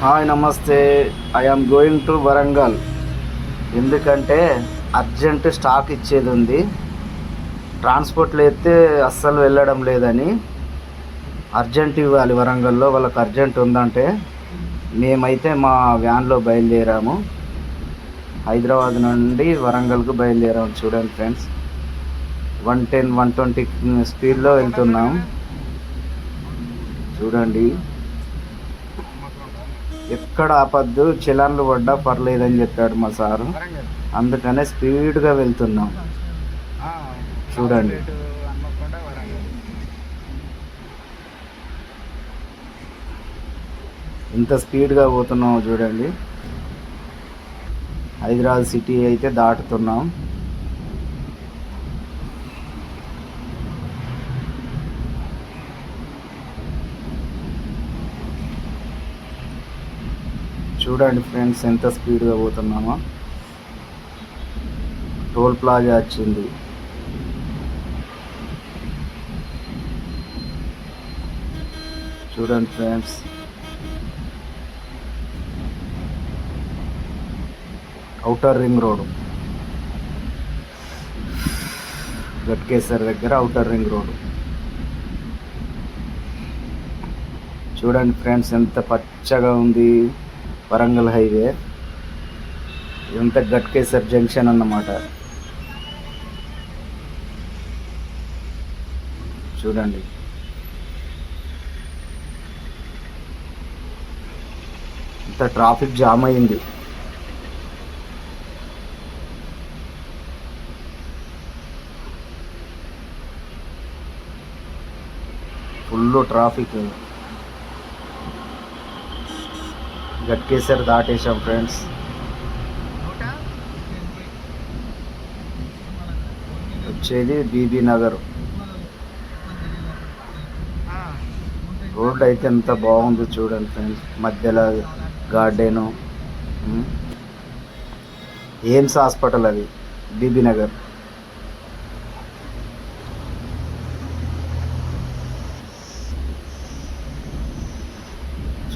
Hi నమస్తే. I am going to Warangal. ఎందుకంటే urgent stock ఇచ్చేది ఉంది. ట్రాన్స్పోర్ట్లో అయితే అస్సలు వెళ్ళడం లేదని అర్జెంట్ ఇవ్వాలి. వరంగల్లో వాళ్ళకి అర్జెంట్ ఉందంటే మేమైతే మా వ్యాన్లో బయలుదేరాము. హైదరాబాద్ నుండి వరంగల్కు బయలుదేరాము. చూడండి ఫ్రెండ్స్, 110 120 స్పీడ్లో వెళ్తున్నాం. చూడండి, ఎక్కడ ఆపద్దు, చలాన్లు పడ్డా పర్లేదని చెప్పాడు మా సారు. అందుకనే స్పీడ్గా వెళ్తున్నాం. చూడండి, ఇంత స్పీడ్గా పోతున్నాము. చూడండి, హైదరాబాద్ సిటీ అయితే దాటుతున్నాం. చూడండి ఫ్రెండ్స్, ఎంత స్పీడ్గా పోతున్నామో. టోల్ ప్లాజా వచ్చింది. చూడండి friends, outer ring road, Ghatkesar దగ్గర ఔటర్ రింగ్ రోడ్. చూడండి ఫ్రెండ్స్, ఎంత పచ్చగా ఉంది వరంగల్ హైవే. ఇదంతా గట్కేసర్ జంక్షన్ అన్నమాట. చూడండి, ఇంత ట్రాఫిక్ జామ్ అయింది. Full traffic. గట్కేసర్ దాటేశాం ఫ్రెండ్స్. వచ్చేది బీబీ నగర్. రోడ్ అయితే ఎంత బాగుంది చూడండి ఫ్రెండ్స్. మధ్యలో గార్డెను, ఎయిమ్స్ హాస్పిటల్, అది బీబీ నగర్.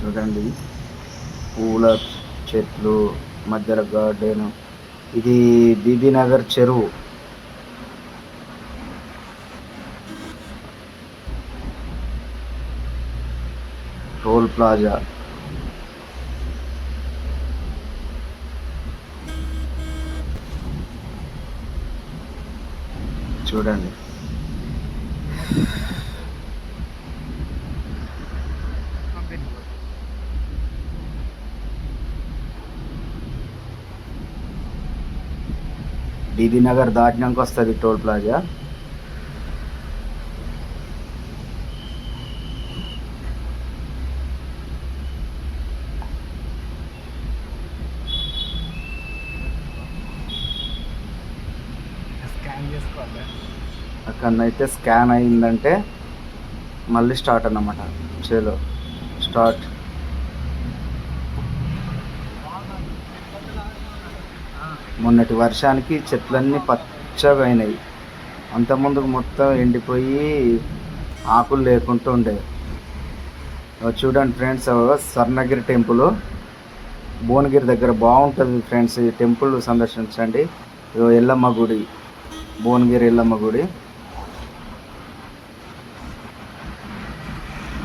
చూడండి, పూల చెట్లు, మధ్యలో గార్డెను. ఇది బీబీ నగర్ చెరువు. Toll plaza. చూడండి, బీబీ నగర్ దాటినాక వస్తుంది టోల్ ప్లాజా. అక్కడనైతే స్కాన్ అయిందంటే మళ్ళీ స్టార్ట్ అన్నమాట. చలో స్టార్ట్. మొన్నటి వర్షానికి చెట్లన్నీ పచ్చగా అయినాయి. అంతకుముందుకు మొత్తం ఎండిపోయి ఆకులు లేకుండా ఉండే. చూడండి ఫ్రెండ్స్, స్వర్ణగిరి టెంపుల్ భువనగిరి దగ్గర బాగుంటుంది ఫ్రెండ్స్. ఈ టెంపుల్ సందర్శించండి. ఎల్లమ్మ గుడి, భువనగిరి ఎల్లమ్మ గుడి.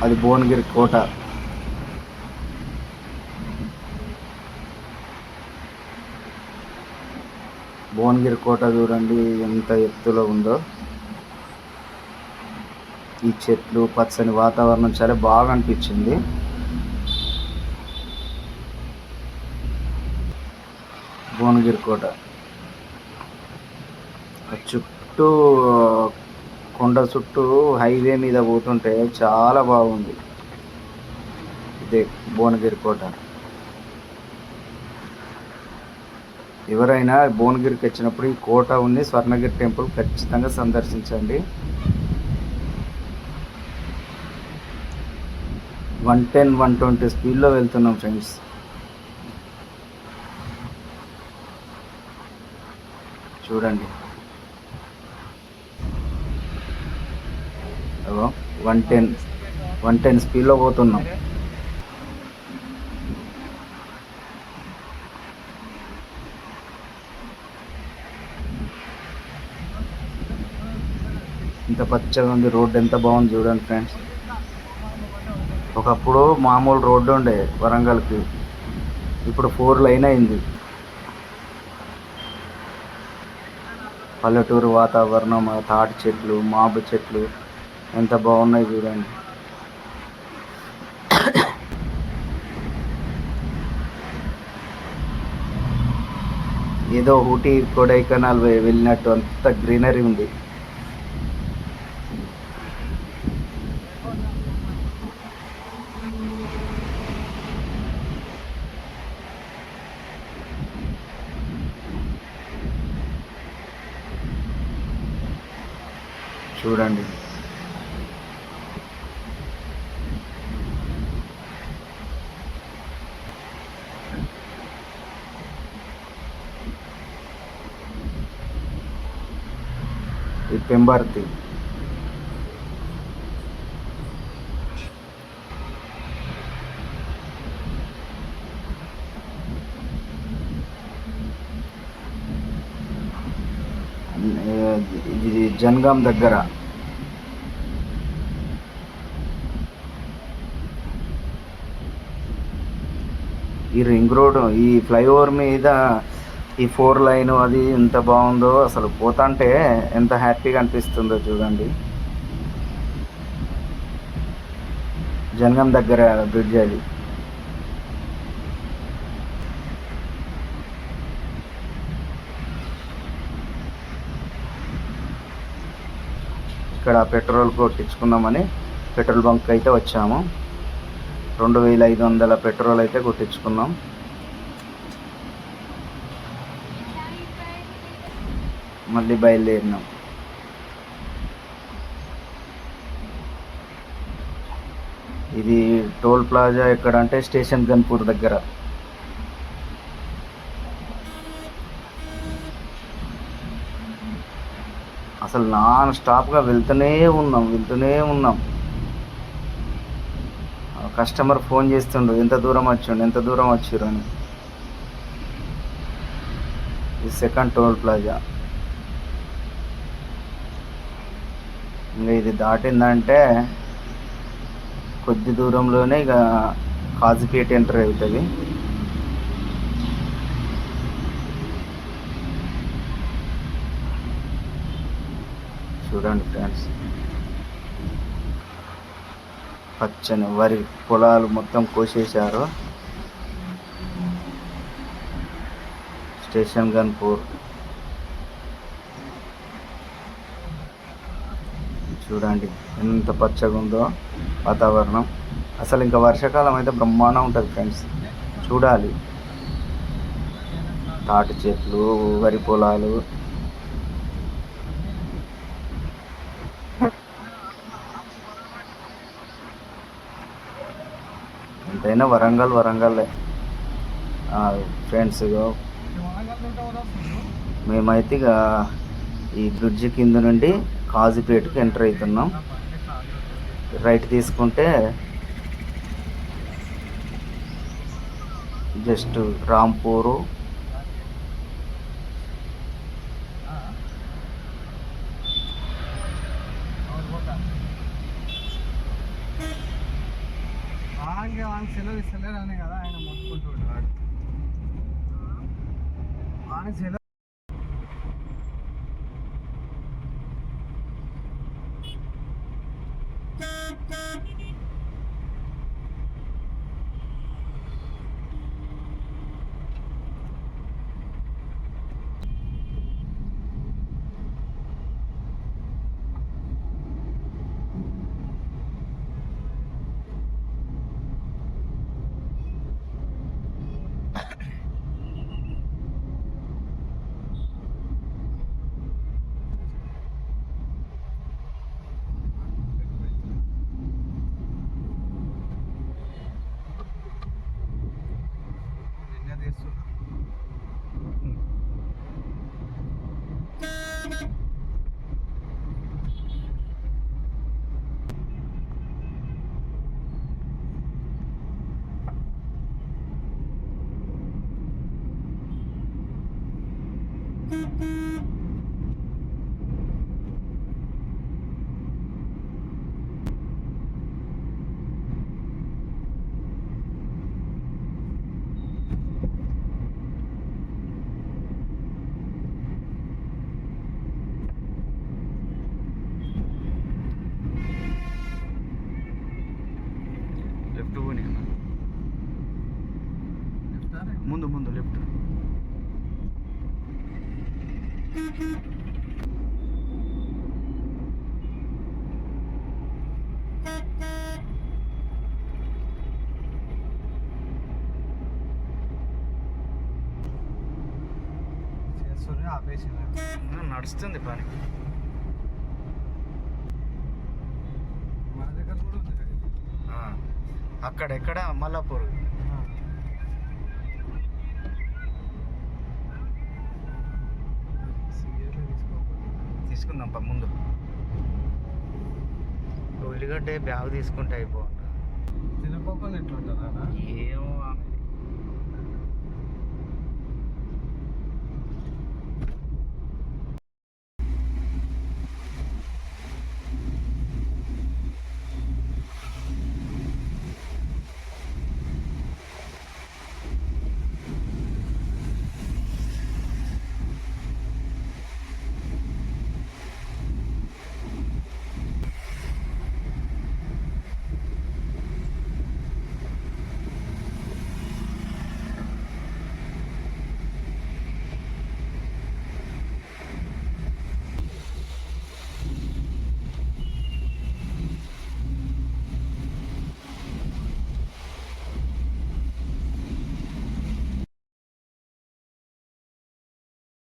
అది భువనగిరి కోట. భువనగిరి కోట చూడండి ఎంత ఎత్తులో ఉందో. ఈ చెట్లు, పచ్చని వాతావరణం చాలా బాగా అనిపించింది. భువనగిరి కోట చుట్టూ, కొండ చుట్టూ హైవే మీద పోతుంటే చాలా బాగుంది. ఇదే భువనగిరి కోట. ఎవరైనా భువనగిరికి వచ్చినప్పుడు ఈ కోట ఉంది, స్వర్ణగిరి టెంపుల్ ఖచ్చితంగా సందర్శించండి. 110 120 స్పీడ్లో వెళ్తున్నాం ఫ్రెండ్స్. చూడండి, 110 స్పీడ్లో పోతున్నాం. ఎంత పచ్చగా ఉంది, రోడ్డు ఎంత బాగుంది చూడండి ఫ్రెండ్స్. ఒకప్పుడు మామూలు రోడ్డు ఉండే వరంగల్కి, ఇప్పుడు 4 లైన్ అయింది. పల్లెటూరు వాతావరణం, తాటి చెట్లు, మామిడి చెట్లు ఎంత బాగున్నాయి చూడండి. ఏదో ఊటీ కొడైకెనాల్ వెళ్ళినట్టు అంత గ్రీనరీ ఉంది. చూడండి ఈ పెంబర్తి. ఇది జనగాం దగ్గర. ఈ రింగ్ రోడ్, ఈ ఫ్లైఓవర్ మీద ఈ 4 లైన్ అది ఎంత బాగుందో అసలు. పోతాంటే ఎంత హ్యాపీగా అనిపిస్తుందో చూడండి. జనగాం దగ్గర బ్రిడ్జ్ అది. ఇక్కడ పెట్రోల్ కొట్టించుకుందామని పెట్రోల్ బంక్ అయితే వచ్చాము. 2500 పెట్రోల్ అయితే కొట్టించుకున్నాం. మళ్ళీ బయలుదేరినాం. ఇది టోల్ ప్లాజా ఎక్కడ అంటే స్టేషన్ గన్పూర్ దగ్గర. అసలు నాన్ స్టాప్గా వెళ్తూనే ఉన్నాం. కస్టమర్ ఫోన్ చేస్తుండు, ఎంత దూరం వచ్చిర్రు అని. ఇది సెకండ్ టోల్ ప్లాజా. ఇంకా ఇది దాటిందంటే కొద్ది దూరంలోనే ఇక కాజీపేట ఎంటర్ అవుతుంది. చూడండి ఫ్రెండ్స్, పచ్చని వరి పొలాలు మొత్తం కోసేశారు. స్టేషన్ గన్పూర్. చూడండి ఎంత పచ్చగా ఉందో వాతావరణం. అసలు ఇంకా వర్షాకాలం అయితే బ్రహ్మాండంగా ఉంటుంది ఫ్రెండ్స్, చూడాలి. తాటి చెట్లు, వరి పొలాలు. ఎంతైనా వరంగల్లే ఫ్రెండ్స్. మేమైతే ఇక ఈ బ్రిడ్జి కింద నుండి కాజీపేటకి ఎంటర్ అవుతున్నాం. రైట్ తీసుకుంటే జస్ట్ రాంపూరు, సెలవు ఇస్తలేరని కదా ఆయన మొత్తుకుంటున్నాడు. సెలవు ముందు ముందు లెఫ్ట్. చేస్తుంటే ఆపేసి నడుస్తుంది పని. మన దగ్గర కూడా ఉంది కదా ఇది. అక్కడెక్కడ మల్లాపూర్. సీరియస్గా తీసుకోకపోతే తీసుకుందాం ముందు. ఉల్లిగడ్డ బ్యాగ్ తీసుకుంటే అయిపోతుంది. తినపోకుండా ఎట్లుంటారా